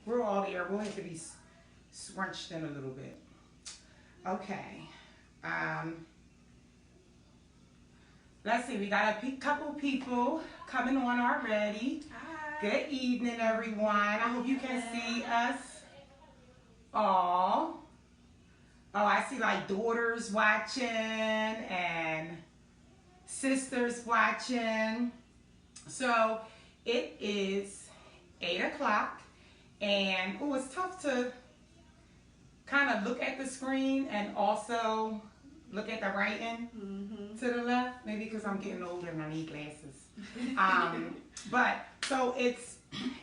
We're all there. We'll have to be scrunched in a little bit. Okay. Let's see. We got a couple people coming on already. Hi. Good evening, everyone. I hope you can see us all. Oh, I see like daughters watching and sisters watching. So it is 8 o'clock, and oh, it's tough to kind of look at the screen and also look at the writing to the left. Maybe because I'm getting older and I need glasses. But so it's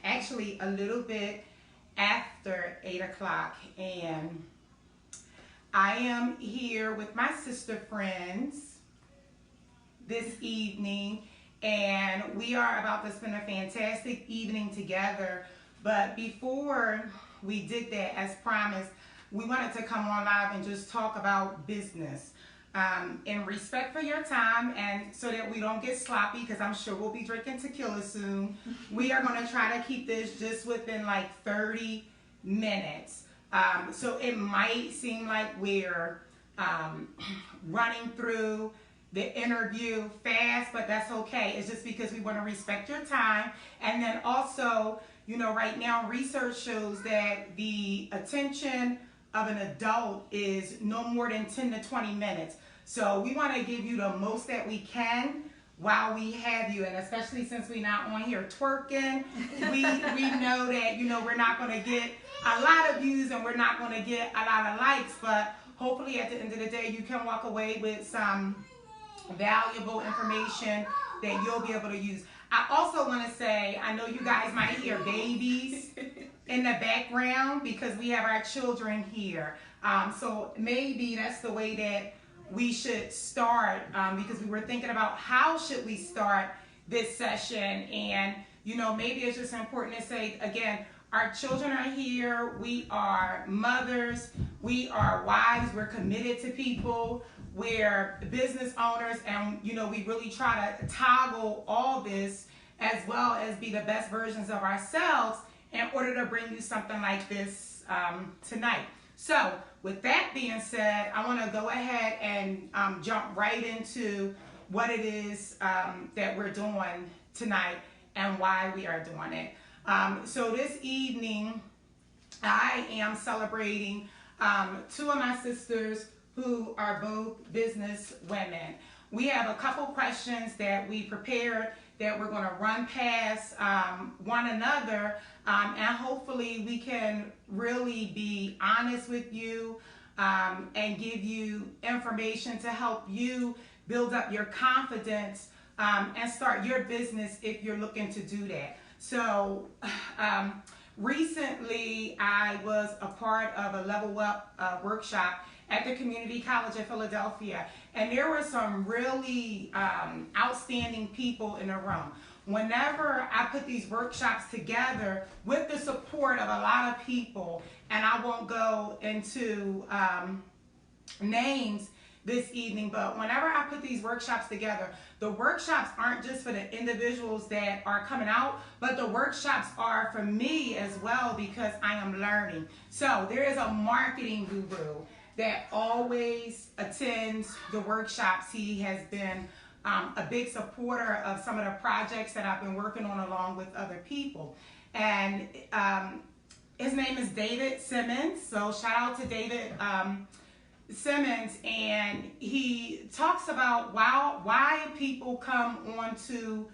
actually a little bit after 8 o'clock, and I am here with my sister friends this evening, and we are about to spend a fantastic evening together. But before we did that, as promised, we wanted to come on live and just talk about business. In respect for your time, and so that we don't get sloppy, because I'm sure we'll be drinking tequila soon, we are going to try to keep this just within like 30 minutes. So it might seem like we're running through the interview fast, but that's okay. It's just because we want to respect your time. And then also, you know, right now research shows that the attention of an adult is no more than 10 to 20 minutes. So we want to give you the most that we can while we have you, and especially since we're not on here twerking, we know that, you know, we're not going to get a lot of views and we're not going to get a lot of likes, but hopefully at the end of the day you can walk away with some valuable information that you'll be able to use. I also want to say, I know you guys might hear babies in the background because we have our children here. So maybe that's the way that we should start, because we were thinking about how should we start this session, and you know, maybe it's just important to say again, our children are here, we are mothers, we are wives, we're committed to people, we're business owners, and you know, we really try to toggle all this as well as be the best versions of ourselves in order to bring you something like this tonight. So with that being said, I want to go ahead and jump right into what it is that we're doing tonight and why we are doing it. So this evening, I am celebrating two of my sisters who are both business women. We have a couple questions that we prepared that we're going to run past one another, and hopefully we can really be honest with you and give you information to help you build up your confidence and start your business if you're looking to do that. So recently I was a part of a Level Up workshop at the Community College of Philadelphia, and there were some really outstanding people in the room. Whenever I put these workshops together with the support of a lot of people, and I won't go into names this evening, but whenever I put these workshops together, the workshops aren't just for the individuals that are coming out, but the workshops are for me as well because I am learning. So there is a marketing guru that always attends the workshops. He has been a big supporter of some of the projects that I've been working on along with other people. And his name is David Simmons. So shout out to David Simmons. And he talks about why people come onto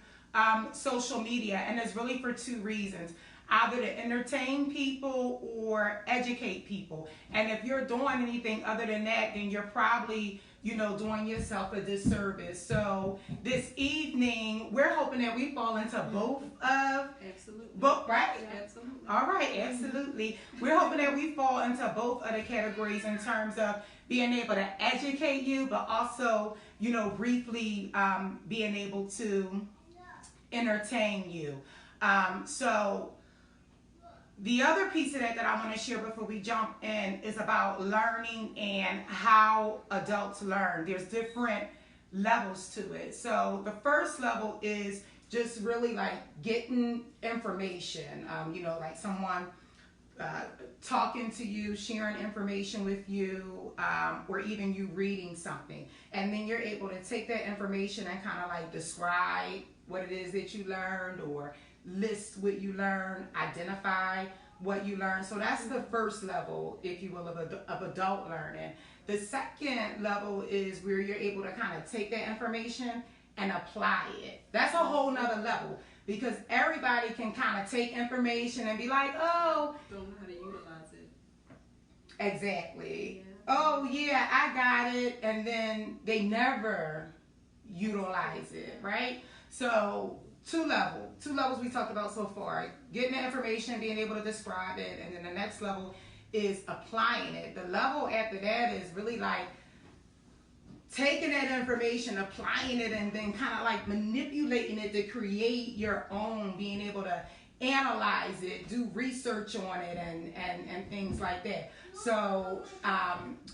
social media. And it's really for two reasons. Either to entertain people or educate people. And if you're doing anything other than that, then you're probably, you know, doing yourself a disservice. So this evening, we're hoping that we fall into both of, both, right? Absolutely. All right, absolutely. We're hoping that we fall into both of the categories in terms of being able to educate you, but also, you know, briefly being able to entertain you. So the other piece of that I want to share before we jump in is about learning and how adults learn. There's different levels to it. So the first level is just really like getting information. You know, like someone talking to you, sharing information with you, or even you reading something. And then you're able to take that information and kind of like describe what it is that you learned, or list what you learned, identify what you learned. So that's the first level, if you will, of adult learning. The second level is where you're able to kind of take that information and apply it. That's a whole nother level, because everybody can kind of take information and be like, oh, don't know how to utilize it. Exactly. Yeah. Oh yeah, I got it, and then they never utilize it, right? So two levels we talked about so far: getting the information, being able to describe it, and then the next level is applying it. The level after that is really like taking that information, applying it, and then kind of like manipulating it to create your own, being able to analyze it, do research on it, and things like that. So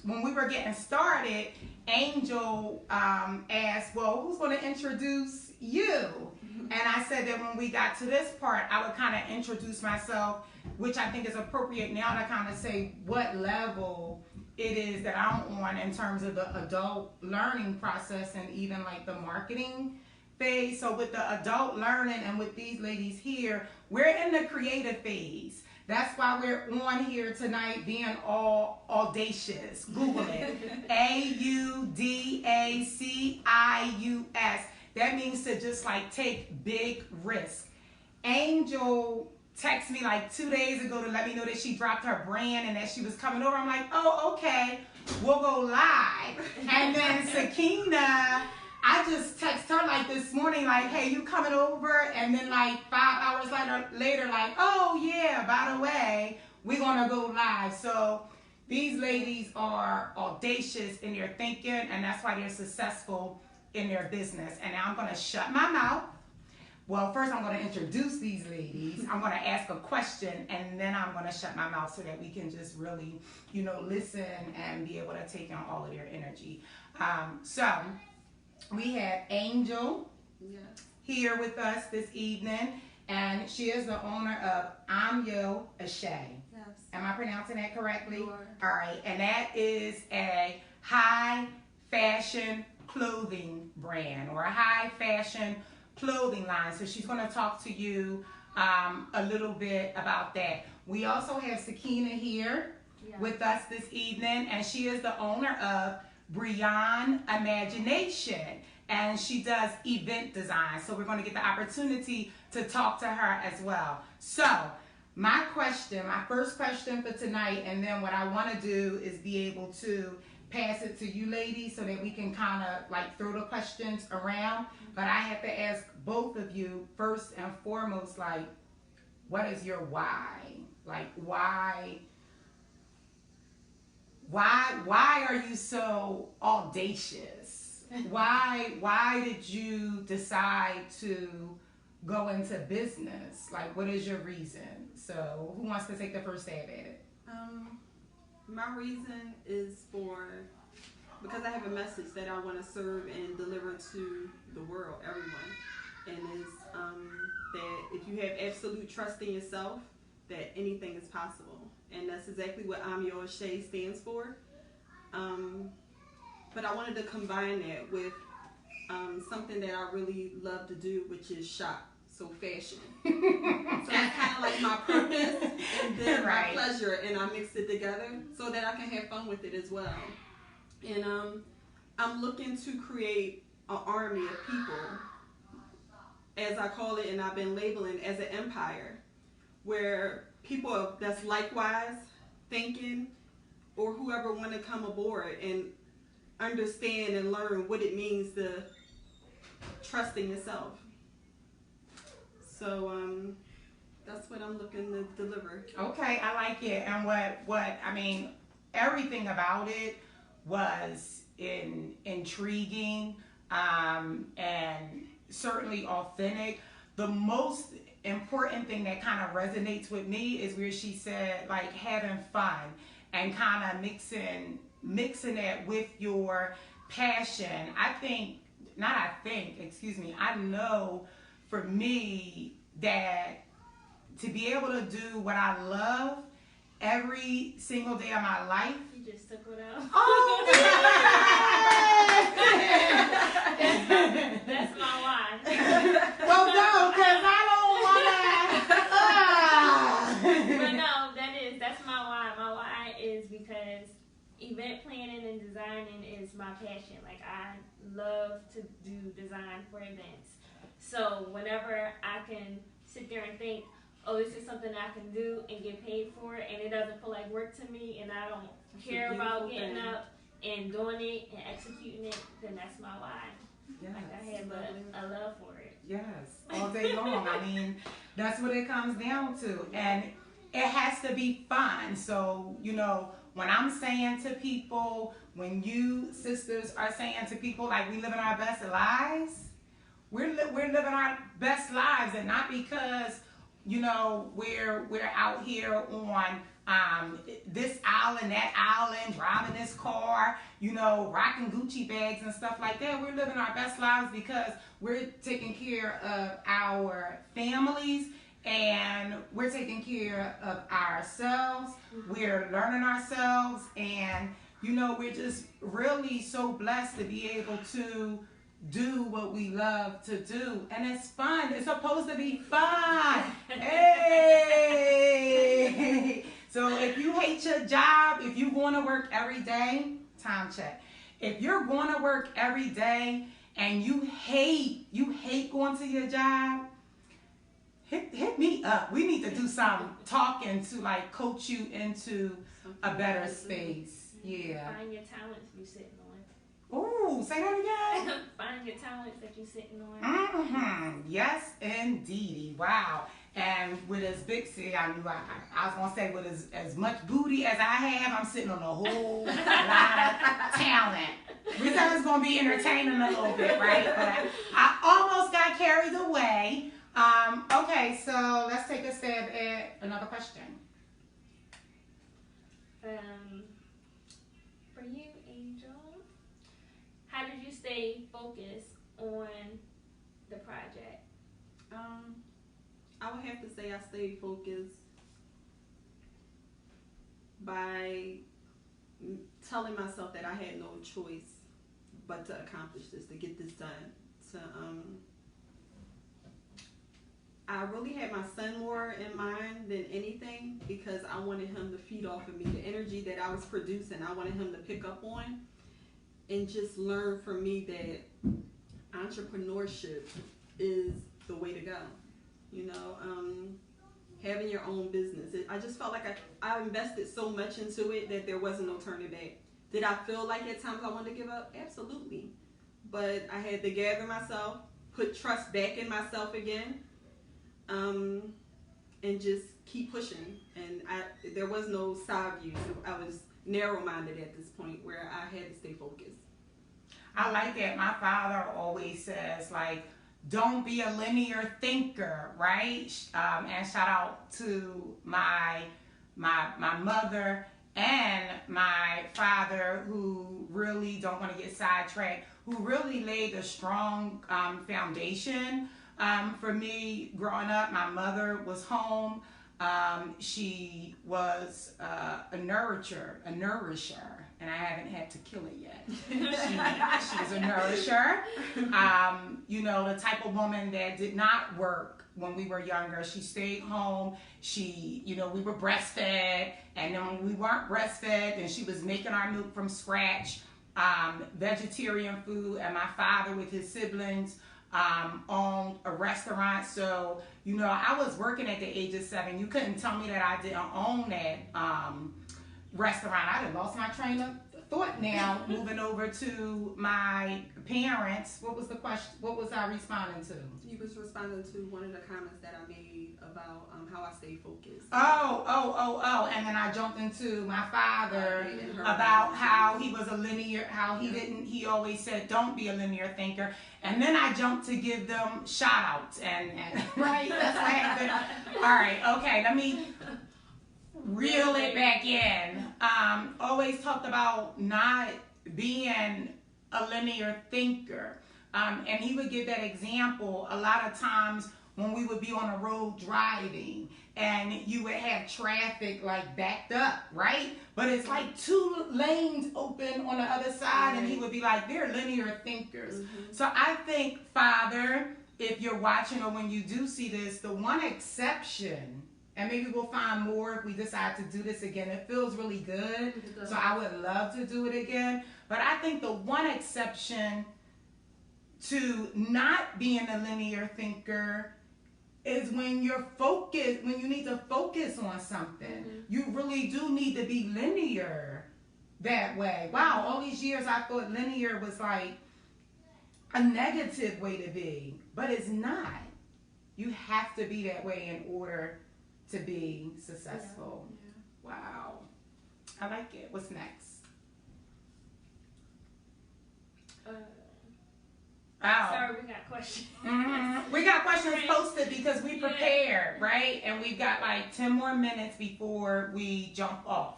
when we were getting started, Angel asked, well, who's going to introduce you? And I said that when we got to this part, I would kind of introduce myself, which I think is appropriate now to kind of say what level it is that I'm on in terms of the adult learning process and even like the marketing phase. So with the adult learning and with these ladies here, we're in the creative phase. That's why we're on here tonight being all audacious. Google it. AUDACIUS. That means to just like take big risks. Angel texted me like 2 days ago to let me know that she dropped her brand and that she was coming over. I'm like, oh, okay, we'll go live. And then Sakina, I just texted her like this morning, like, hey, you coming over? And then like 5 hours later, like, oh yeah, by the way, we're gonna go live. So these ladies are audacious in their thinking, and that's why they're successful in their business. And now I'm gonna shut my mouth. Well, first I'm going to introduce these ladies. I'm going to ask a question, and then I'm going to shut my mouth so that we can just really, listen and be able to take on all of their energy. So we have Angel here with us this evening, and she is the owner of AHMYO ASE. Yes. Am I pronouncing that correctly? You are. All right, and that is a high fashion clothing brand, or a high fashion clothing line. So she's going to talk to you a little bit about that. We also have Sakina here with us this evening, and she is the owner of Beyond Imagination, and she does event design. So we're going to get the opportunity to talk to her as well. So my first question for tonight, and then what I want to do is be able to pass it to you ladies so that we can kind of like throw the questions around. But I have to ask both of you first and foremost, like, what is your why? Like, why are you so audacious? Why did you decide to go into business? Like, what is your reason? So who wants to take the first stab at it? My reason is because I have a message that I want to serve and deliver to the world, everyone. And it's that if you have absolute trust in yourself, that anything is possible. And that's exactly what AHMYO ASE stands for. But I wanted to combine that with something that I really love to do, which is shop. So fashion. So that's kind of like my purpose and then my pleasure, and I mixed it together so that I can have fun with it as well. And I'm looking to create an army of people, as I call it, and I've been labeling as an empire, where people that's likewise thinking, or whoever want to come aboard and understand and learn what it means to trust in yourself. So that's what I'm looking to deliver. Okay, I like it. And what I mean, everything about it was intriguing and certainly authentic. The most important thing that kind of resonates with me is where she said, like, having fun and kind of mixing it with your passion. I know for me that to be able to do what I love every single day of my life. You just took it out. Oh, yeah. That's my why. Well, no, because I don't want to. But no, that's my why. My why is because event planning and designing is my passion. Like, I love to do design for events. So whenever I can sit there and think, oh, this is something I can do and get paid for it, and it doesn't feel like work to me, and I don't care about getting up and doing it and executing it, then that's my why. Yes. Like, I have a love for it. Yes, all day long. I mean, that's what it comes down to. And it has to be fun. So, you know, when I'm saying to people, when you sisters are saying to people, like, we living our best lives, we're living our best lives, and not because, you know, we're out here on this island, that island, driving this car, you know, rocking Gucci bags and stuff like that. We're living our best lives because we're taking care of our families, and we're taking care of ourselves. We're learning ourselves, and, you know, we're just really so blessed to be able to do what we love to do. And it's fun. It's supposed to be fun. Hey! So if you hate your job, if you want to work every day, time check. If you're going to work every day and you hate going to your job, hit me up. We need to do some talking to, like, coach you into a better space. Yeah. Find your talents you're sitting on. Ooh, say that again. Find your talents that you're sitting on. Mm-hmm. Yes, indeedy. Wow. And with as big C, I knew I was going to say with as much booty as I have, I'm sitting on a whole lot of talent. We thought it was going to be entertaining a little bit, right? But I almost got carried away. Okay, so let's take a stab at another question. For you, Angel, how did you stay focused on the project? I would have to say I stayed focused by telling myself that I had no choice but to accomplish this, to get this done. I really had my son more in mind than anything, because I wanted him to feed off of me. The energy that I was producing, I wanted him to pick up on and just learn from me that entrepreneurship is the way to go. You know, having your own business. I just felt like I invested so much into it that there wasn't no turning back. Did I feel like at times I wanted to give up? Absolutely. But I had to gather myself, put trust back in myself again, and just keep pushing. And there was no side views. I was narrow-minded at this point where I had to stay focused. I like that. My father always says, like, don't be a linear thinker, right? And shout out to my mother and my father, who really, don't want to get sidetracked, who really laid a strong foundation for me growing up. My mother was home. She was a nourisher, and I haven't had to kill it yet. She was a nourisher. You know, the type of woman that did not work when we were younger. She stayed home. You know, we were breastfed, and then when we weren't breastfed, then she was making our milk from scratch, vegetarian food, and my father with his siblings owned a restaurant. So, you know, I was working at the age of 7. You couldn't tell me that I didn't own that restaurant. I done lost my train of thought now. Moving over to my parents. What was the question? What was I responding to? You was responding to one of the comments that I made about how I stay focused. Oh. And then I jumped into my father about how he was a linear, how he always said, don't be a linear thinker. And then I jumped to give them shout outs and right, that's what happened. All right, okay, let me reel it back in. Always talked about not being a linear thinker. And he would give that example a lot of times when we would be on the road driving and you would have traffic like backed up, right? But it's like 2 lanes open on the other side, and he would be like, they're linear thinkers. So I think, Father, if you're watching or when you do see this, the one exception, and maybe we'll find more if we decide to do this again. It feels really good, so I would love to do it again. But I think the one exception to not being a linear thinker is when you're focused, when you need to focus on something. You really do need to be linear that way. Wow, all these years I thought linear was like a negative way to be, but it's not. You have to be that way in order to be successful. Wow. I like it. What's next? Sorry, we got questions. We got questions posted because we prepared, right? And we've got like 10 more minutes before we jump off.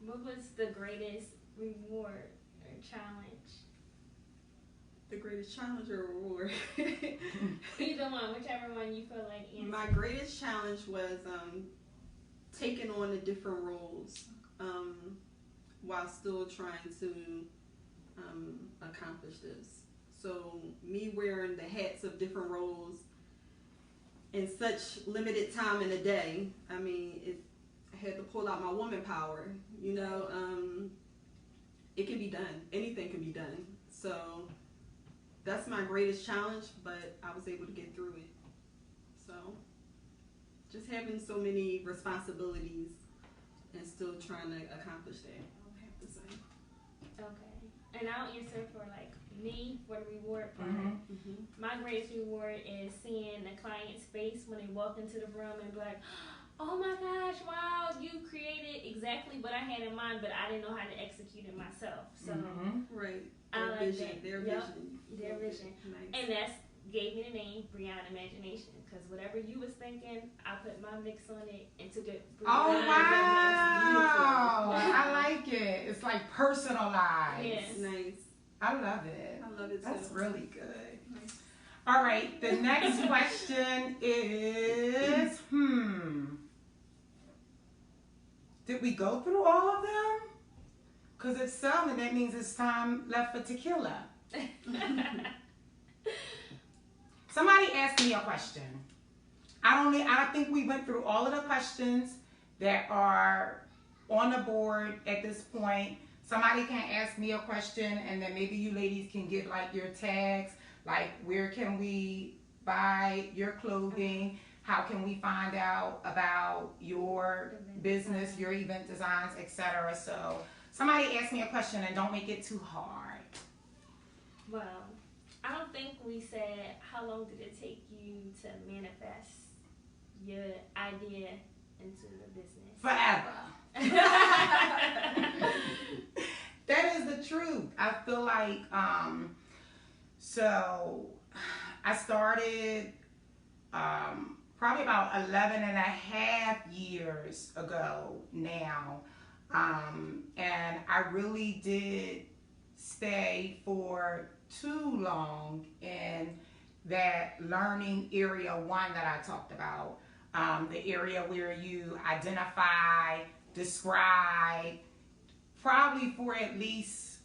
What was the greatest reward or challenge? The greatest challenge or reward? Either one, whichever one you feel like answering. My greatest challenge was taking on the different roles while still trying to accomplish this. So me wearing the hats of different roles in such limited time in a day, I mean, I had to pull out my woman power, you know. It can be done. Anything can be done. So that's my greatest challenge, but I was able to get through it. So just having so many responsibilities and still trying to accomplish that, I would have to say. Okay. And I'll answer for like me for the reward part. My greatest reward is seeing the client's face when they walk into the room and be like, oh my gosh, wow, you created exactly what I had in mind, but I didn't know how to execute it myself. So right. I like vision, that. Their vision. Their vision. Nice. And that's gave me the name Beyond Imagination, because whatever you was thinking, I put my mix on it and took it. Oh, wow. Wow. I like it. It's like personalized. Yes. Nice. I love it. I love it too. That's really good. Nice. All right, the next question is, did we go through all of them? Because if so, then that means it's time left for tequila. Somebody asked me a question. I don't think we went through all of the questions that are on the board at this point. Somebody can ask me a question, and then maybe you ladies can get like your tags, like where can we buy your clothing? How can we find out about your business, your event designs, etc. So somebody asked me a question, and don't make it too hard. Well, I don't think we said how long did it take you to manifest your idea into the business? Forever. That is the truth. I feel like, so I started probably about 11 and a half years ago now. And I really did stay for too long in that learning area one that I talked about. The area where you identify, describe, probably for at least,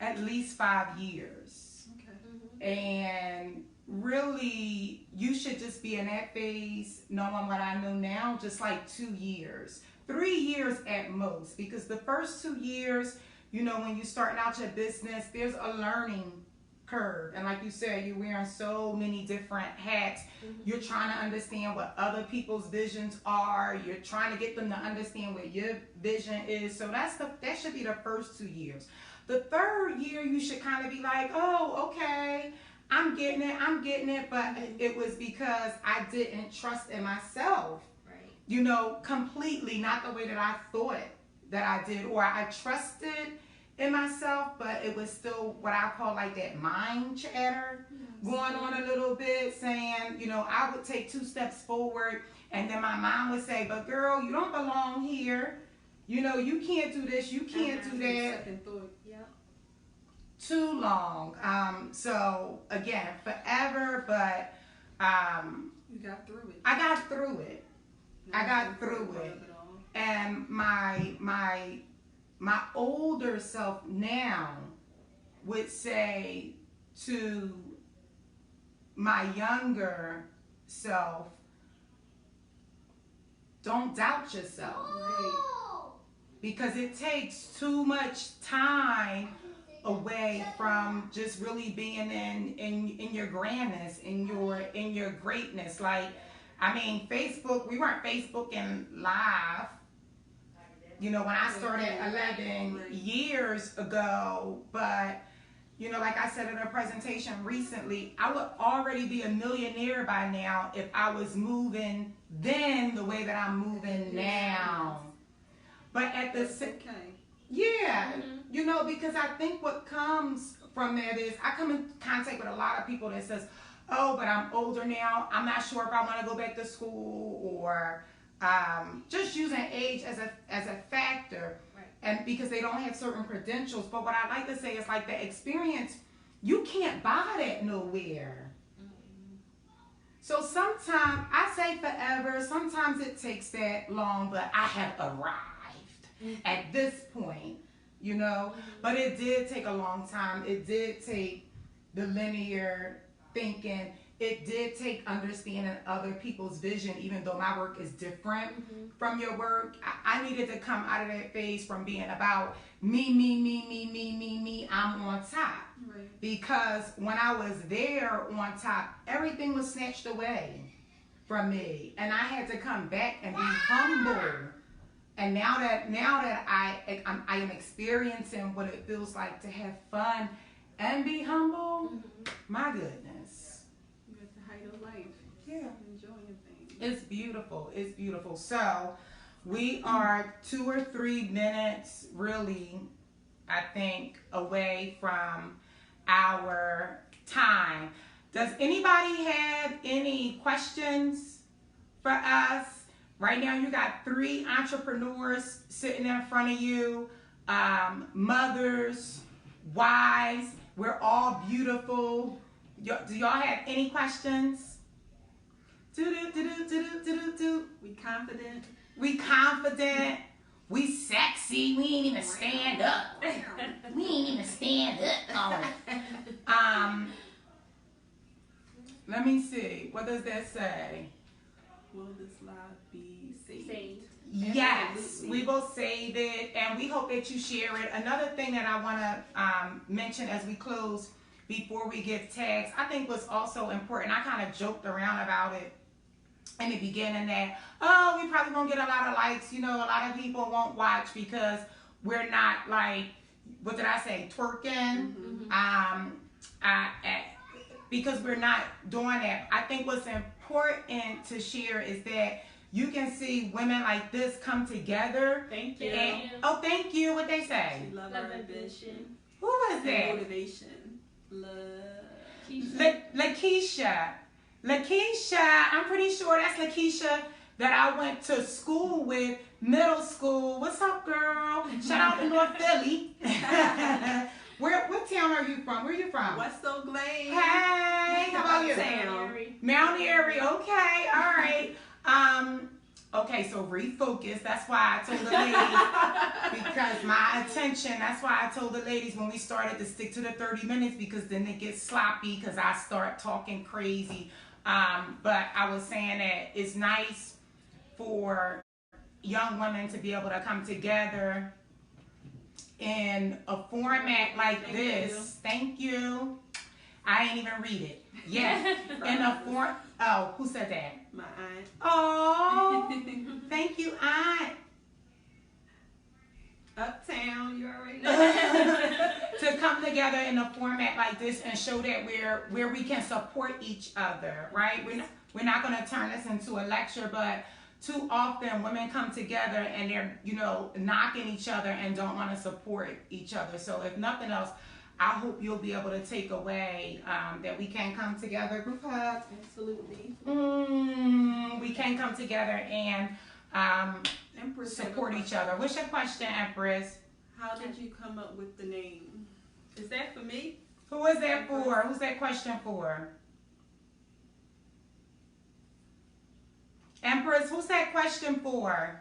at least 5 years. Okay. And really, you should just be in that phase, knowing what I know now, just like 2 years. 3 years at most, because the first 2 years, you know, when you're starting out your business, there's a learning curve. And like you said, you're wearing so many different hats. You're trying to understand what other people's visions are. You're trying to get them to understand what your vision is. So that should be the first 2 years. The third year, you should kind of be like, oh, okay, I'm getting it. But it was because I didn't trust in myself. You know, completely, not the way that I thought that I did, or I trusted in myself, but it was still what I call like that mind chatter going on a little bit, saying, you know, I would take 2 steps forward, and then my mind would say, but girl, you don't belong here. You know, you can't do this, you can't do that. Second thought. too long. So again, forever, but you got through it. I got through it. I got through it. And my older self now would say to my younger self, don't doubt yourself. Right. Because it takes too much time away from just really being in your grandness, in your greatness. Like, I mean, Facebook, we weren't Facebooking live. You know, when I started 11 years ago, but, you know, like I said in a presentation recently, I would already be a millionaire by now if I was moving then the way that I'm moving now. But at the same time, yeah, you know, because I think what comes from that is I come in contact with a lot of people that says, oh, but I'm older now. I'm not sure if I want to go back to school, or just using age as a factor, right. And because they don't have certain credentials. But what I like to say is, like, the experience, you can't buy that nowhere. So sometimes I say forever, sometimes it takes that long, but I have arrived at this point, you know. But it did take a long time. It did take the linear thinking. It did take understanding other people's vision, even though my work is different from your work. I needed to come out of that phase from being about me, I'm on top. Right. Because when I was there on top, everything was snatched away from me. And I had to come back and be humble. And now that I am experiencing what it feels like to have fun and be humble, my goodness. Yeah. Enjoying things. It's beautiful. It's beautiful. So we are 2 or 3 minutes really, I think, away from our time. Does anybody have any questions for us? Right now you got 3 entrepreneurs sitting in front of you, mothers, wives. We're all beautiful. Do y'all have any questions? We confident. We confident. We sexy. We ain't even stand up. We ain't even stand up. Let me see. What does that say? Will this live be saved? Yes, Absolutely. we will save it, and we hope that you share it. Another thing that I want to mention as we close before we give tags, I think was also important. I kind of joked around about it in the beginning that, oh, we probably won't get a lot of likes. You know, a lot of people won't watch because we're not, like, what did I say, twerking? Because we're not doing that. I think what's important to share is that you can see women like this come together. Thank you. And, oh, thank you. What they say? We love our ambition. Who was that? Motivation. Lakeisha, I'm pretty sure that's Lakeisha that I went to school with, middle school. What's up, girl? Shout out to North Philly. What town are you from? Where are you from? West Oak Lane. Hey, how about you? Mount Airy. Okay, all right. Okay, so refocus. That's why I told the ladies, because my attention, that's why I told the ladies when we started to stick to the 30 minutes, because then it gets sloppy because I start talking crazy. But I was saying that it's nice for young women to be able to come together in a format like this. Thank you. I ain't even read it. Yeah. In a form. Oh, who said that? My aunt. Oh, thank you, aunt. Uptown, you already know. To come together in a format like this and show that where we can support each other, right? We're not going to turn this into a lecture, but too often women come together and they're, you know, knocking each other and don't want to support each other. So if nothing else, I hope you'll be able to take away that we can come together, group hug. Absolutely. We can come together and support each other. What's your question, Empress? How did you come up with the name? Is that for me? Who is that for? Who's that question for? Empress, who's that question for?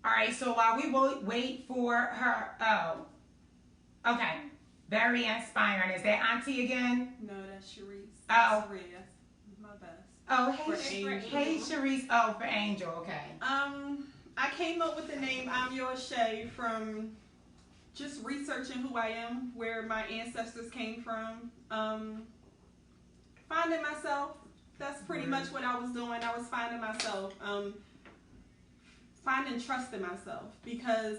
All right, so while we wait for her, okay. Very inspiring. Is that Auntie again? No, that's Sharice. Oh. Sharice. My best. Oh, hey, Sharice. Oh, for Angel, okay. I came up with the name AHMYO ASE from just researching who I am, where my ancestors came from. Finding myself. That's pretty much what I was doing. I was finding myself. Finding trust in myself, because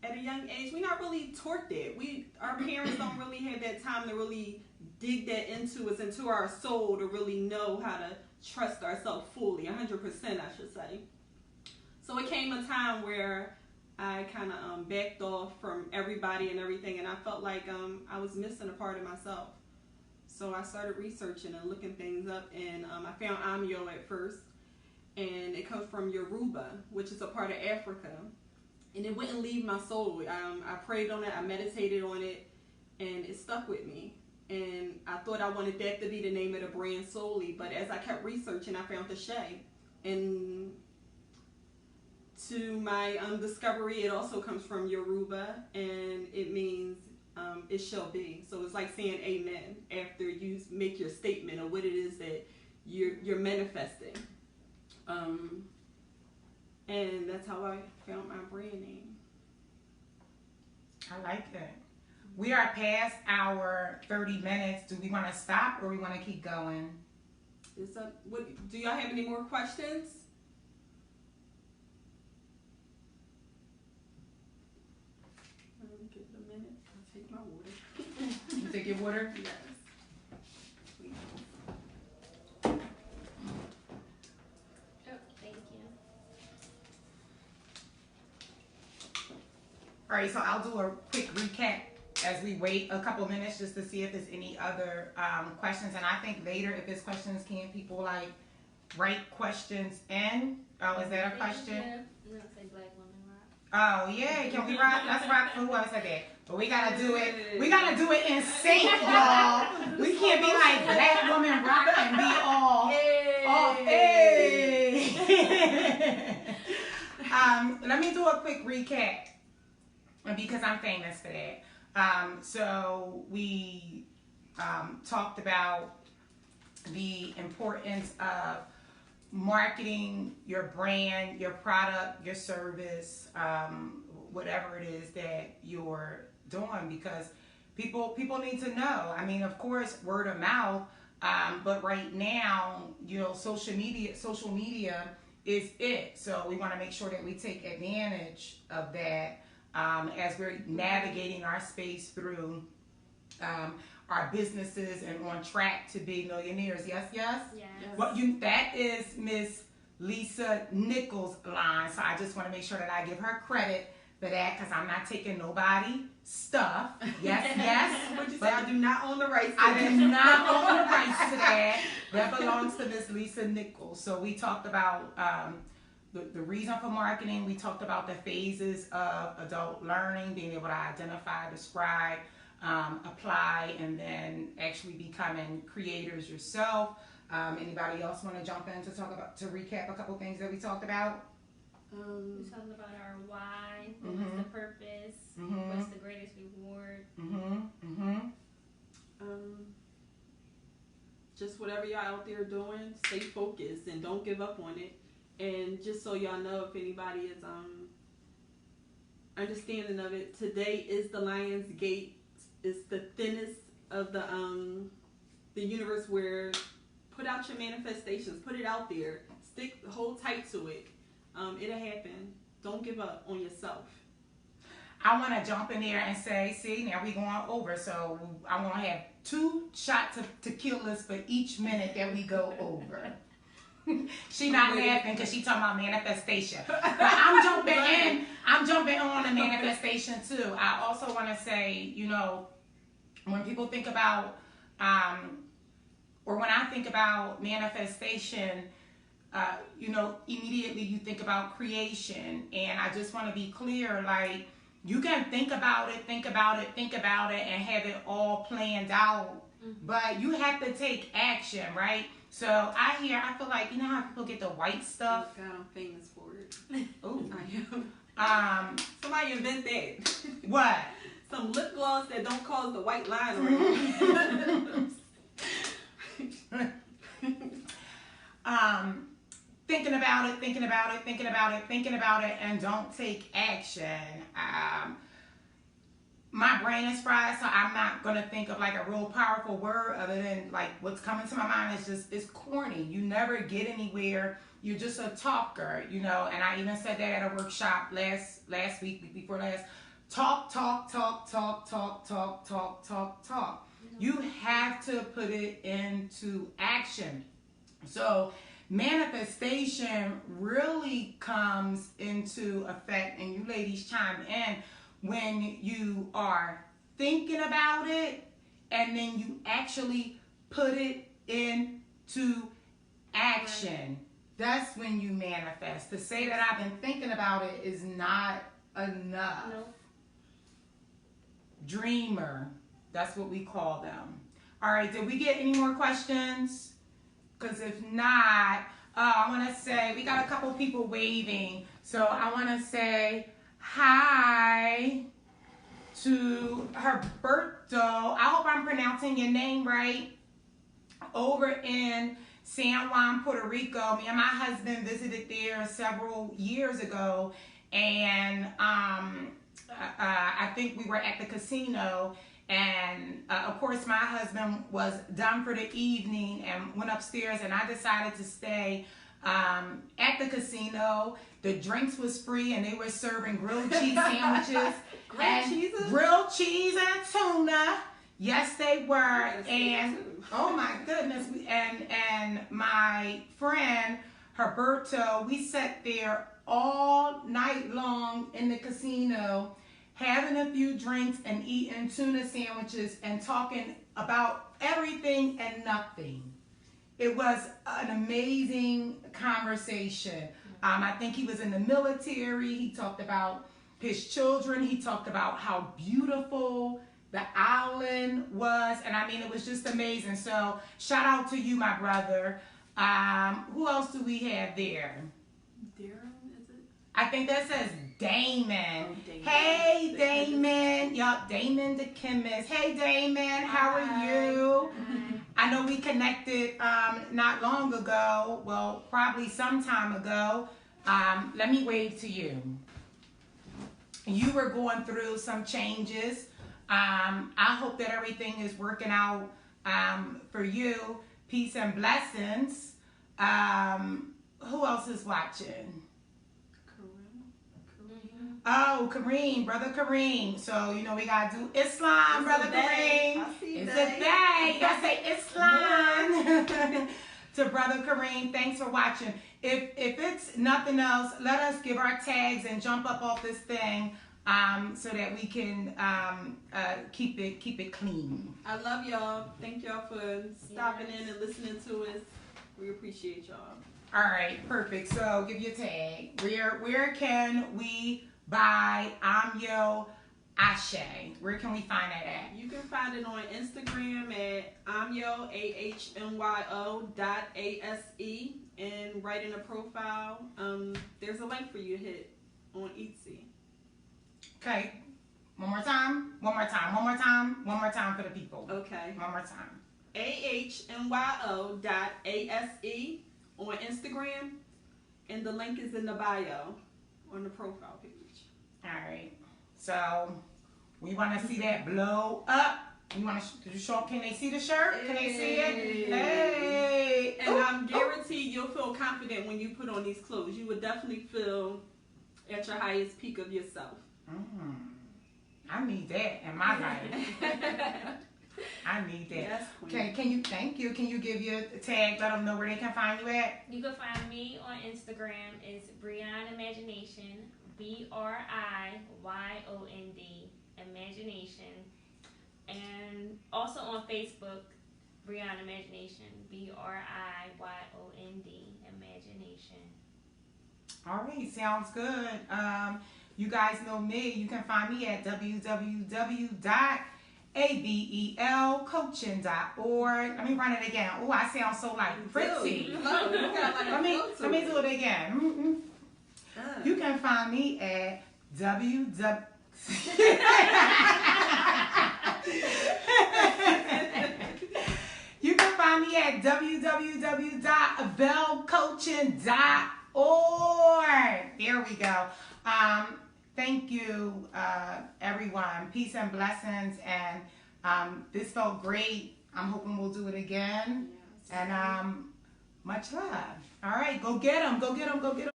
at a young age we're not really taught that. Our parents don't really have that time to really dig that into us, into our soul, to really know how to trust ourselves fully, 100% I should say. So it came a time where I kind of backed off from everybody and everything, and I felt like I was missing a part of myself. So I started researching and looking things up, and I found AHMYO at first. And it comes from Yoruba, which is a part of Africa. And it wouldn't leave my soul. I prayed on it, I meditated on it, and it stuck with me. And I thought I wanted that to be the name of the brand solely, but as I kept researching, I found ASE. And to my discovery, it also comes from Yoruba, and it means it shall be. So it's like saying amen after you make your statement of what it is that you're manifesting. And that's how I found my brand name. I like it. We are past our 30 minutes. Do we want to stop or we want to keep going? Do y'all have any more questions? Give it a minute. I'll take my water. You take your water? Yes. All right, so I'll do a quick recap as we wait a couple minutes just to see if there's any other questions. And I think later, if there's questions, can people like write questions in? Oh, is that a question? No, say Black Women Rock. Oh yeah, can we rock? Let's rock. Whoever said that? But we gotta do it. We gotta do it in sync, y'all. We can't be like Black Woman Rock and be all hey. Let me do a quick recap, because I'm famous for that. So we talked about the importance of marketing your brand, your product, your service, whatever it is that you're doing, because people need to know. I mean, of course, word of mouth, but right now, social media is it. So we want to make sure that we take advantage of that. As we're navigating our space through our businesses and on track to be millionaires. Yes. Well, that is Miss Lisa Nichols' line. So I just want to make sure that I give her credit for that, because I'm not taking nobody's stuff. Yes. What you say? I do not own the rights to that. I do not own the rights to that. That belongs to Miss Lisa Nichols. So we talked about the reason for marketing. We talked about the phases of adult learning, being able to identify, describe, apply, and then actually becoming creators yourself. Anybody else want to jump in to recap a couple things that we talked about? We talked about our why, what's the purpose, what's the greatest reward. Just whatever y'all out there doing, stay focused and don't give up on it. And just so y'all know, if anybody is understanding of it, today is the Lion's Gate. It's the thinnest of the universe, where put out your manifestations, put it out there, hold tight to it. It'll happen. Don't give up on yourself. I want to jump in there and say, see, now we're going over. So I'm going to have 2 shots of tequilas for each minute that we go over. She not laughing because she talking about manifestation. But I'm jumping on the manifestation too. I also want to say, when people think about, or when I think about manifestation, immediately you think about creation. And I just want to be clear, like, you can think about it, and have it all planned out, but you have to take action, right? So I feel like, you know how people get the white stuff? Oh God, I'm famous for it. Oh, I am. Somebody invent that. What? Some lip gloss that don't cause the white line around. Thinking about it, and don't take action. My brain is fried, so I'm not gonna think of like a real powerful word other than like what's coming to my mind is just, it's corny. You never get anywhere. You're just a talker, And I even said that at a workshop last week before last. Talk. You have to put it into action. So manifestation really comes into effect, and you ladies chime in, when you are thinking about it and then you actually put it into action. That's when you manifest. To say that I've been thinking about it is not enough. No. Dreamer, that's what we call them. All right, did we get any more questions? Because if not, I want to say, we got a couple people waving. So I want to say hi to Herberto. I hope I'm pronouncing your name right. Over in San Juan, Puerto Rico. Me and my husband visited there several years ago. And I think we were at the casino. And of course, my husband was done for the evening and went upstairs, and I decided to stay at the casino. The drinks was free, and they were serving grilled cheese sandwiches. Grilled cheese and tuna. Yes, they were. And oh my goodness. And my friend Herberto, we sat there all night long in the casino, having a few drinks and eating tuna sandwiches and talking about everything and nothing. It was an amazing conversation. I think he was in the military. He talked about his children. He talked about how beautiful the island was. And I mean, it was just amazing. So shout out to you, my brother. Who else do we have there? Darren, is it? I think that says Damon. Oh, Damon. Hey, Damon. Yup, Damon the chemist. Hey, Damon. How are you? I know we connected not long ago. Well, probably some time ago. Let me wave to you. You were going through some changes. I hope that everything is working out for you. Peace and blessings. Who else is watching? Oh, Kareem, brother Kareem. So, we got to do Islam, brother Kareem. It's a day. You got to say Islam. To brother Kareem, thanks for watching. If it's nothing else, let us give our tags and jump up off this thing so that we can keep it clean. I love y'all. Thank y'all for stopping in and listening to us. We appreciate y'all. All right, perfect. So give your tag. Where can we buy AHMYO ASE? Where can we find that at? You can find it on Instagram at AHMYO AHMYO.ASE, and right in the profile, there's a link for you to hit on Etsy. Okay. One more time for the people. Okay. One more time. AHMYO.ASE on Instagram, and the link is in the bio on the profile page. All right. So we want to see that blow up. You want to show? Can they see the shirt? Can they see it? Hey. And I'm guaranteed you'll feel confident when you put on these clothes. You would definitely feel at your highest peak of yourself. I need that in my life. I need that. Yes, okay, thank you. Can you give your tag, let them know where they can find you at? You can find me on Instagram. It's Brion Imagination, BRIYOND Imagination. And also on Facebook, Briyon Imagination. BRIYOND Imagination. All right, sounds good. You guys know me. You can find me at www.abelcoaching.org. Let me run it again. Oh, I sound so like pretty. Let me do it again. You can find me at You can find me at www.abelcoaching.org. There we go. Thank you, everyone. Peace and blessings. And this felt great. I'm hoping we'll do it again. And much love. All right, go get them. Go get them. Go get them.